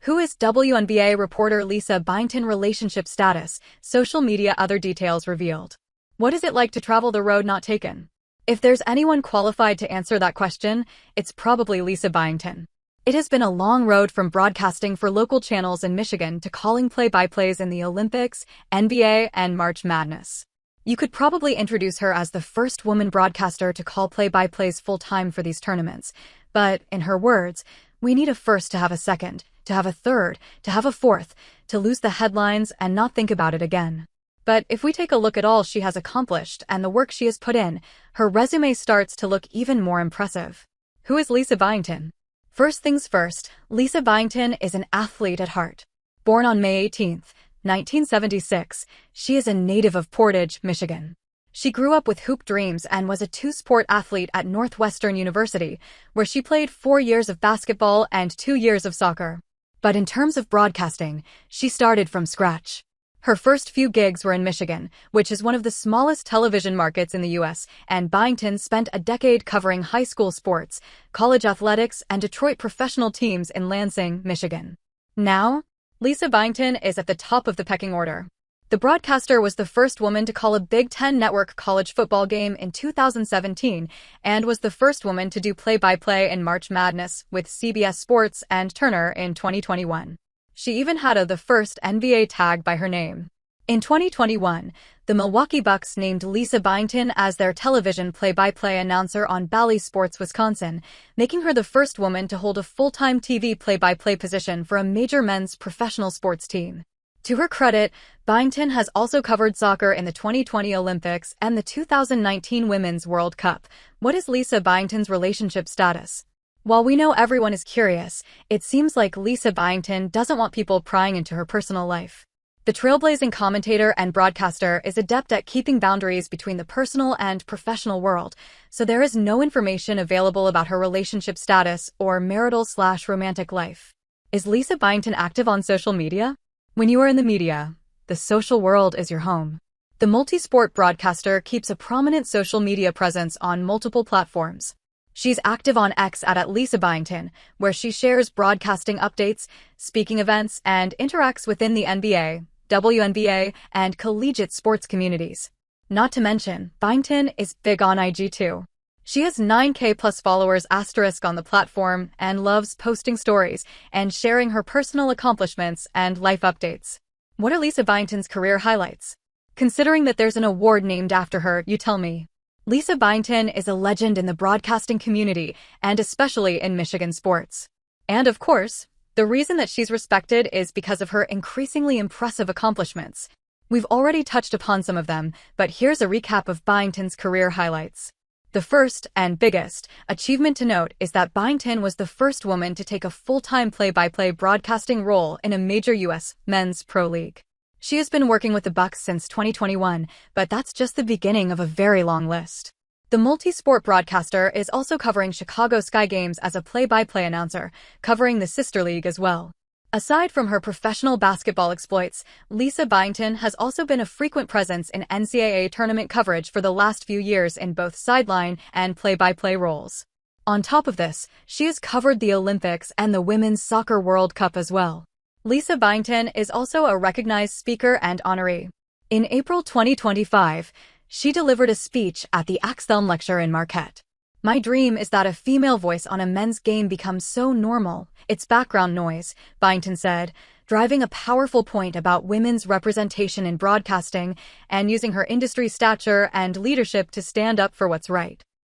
Who is WNBA reporter Lisa Byington? Relationship status, social media, other details revealed. What is it like to travel the road not taken? If there's anyone qualified to answer that question, it's probably Lisa Byington. It has been a long road from broadcasting for local channels in Michigan to calling play-by-plays in the Olympics, NBA, and March Madness. You could probably introduce her as the first woman broadcaster to call play-by-plays full-time for these tournaments. But, in her words, we need a first to have a second, to have a third, to have a fourth, to lose the headlines and not think about it again. But if we take a look at all she has accomplished and the work she has put in, her resume starts to look even more impressive. Who is Lisa Byington? First things first, Lisa Byington is an athlete at heart. Born on May 18, 1976, she is a native of Portage, Michigan. She grew up with hoop dreams and was a two-sport athlete at Northwestern University, where she played 4 years of basketball and 2 years of soccer. But in terms of broadcasting, she started from scratch. Her first few gigs were in Michigan, which is one of the smallest television markets in the U.S., and Byington spent a decade covering high school sports, college athletics, and Detroit professional teams in Lansing, Michigan. Now, Lisa Byington is at the top of the pecking order. The broadcaster was the first woman to call a Big Ten Network college football game in 2017 and was the first woman to do play-by-play in March Madness with CBS Sports and Turner in 2021. She even had the first NBA tag by her name. In 2021, the Milwaukee Bucks named Lisa Byington as their television play-by-play announcer on Bally Sports Wisconsin, making her the first woman to hold a full-time TV play-by-play position for a major men's professional sports team. To her credit, Byington has also covered soccer in the 2020 Olympics and the 2019 Women's World Cup. What is Lisa Byington's relationship status? While we know everyone is curious, it seems like Lisa Byington doesn't want people prying into her personal life. The trailblazing commentator and broadcaster is adept at keeping boundaries between the personal and professional world, so there is no information available about her relationship status or marital/romantic life. Is Lisa Byington active on social media? When you are in the media, the social world is your home. The multi-sport broadcaster keeps a prominent social media presence on multiple platforms. She's active on X at @Lisa Byington, where she shares broadcasting updates, speaking events, and interacts within the NBA, WNBA, and collegiate sports communities. Not to mention, Byington is big on IG too. She has 9K plus followers * on the platform and loves posting stories and sharing her personal accomplishments and life updates. What are Lisa Byington's career highlights? Considering that there's an award named after her, you tell me. Lisa Byington is a legend in the broadcasting community and especially in Michigan sports. And of course, the reason that she's respected is because of her increasingly impressive accomplishments. We've already touched upon some of them, but here's a recap of Byington's career highlights. The first and biggest achievement to note is that Byington was the first woman to take a full-time play-by-play broadcasting role in a major U.S. men's pro league. She has been working with the Bucks since 2021, but that's just the beginning of a very long list. The multi-sport broadcaster is also covering Chicago Sky games as a play-by-play announcer, covering the sister league as well. Aside from her professional basketball exploits, Lisa Byington has also been a frequent presence in NCAA tournament coverage for the last few years in both sideline and play-by-play roles. On top of this, she has covered the Olympics and the Women's Soccer World Cup as well. Lisa Byington is also a recognized speaker and honoree. In April 2025, she delivered a speech at the Axthelm Lecture in Marquette. "My dream is that a female voice on a men's game becomes so normal, it's background noise," Byington said, driving a powerful point about women's representation in broadcasting and using her industry stature and leadership to stand up for what's right.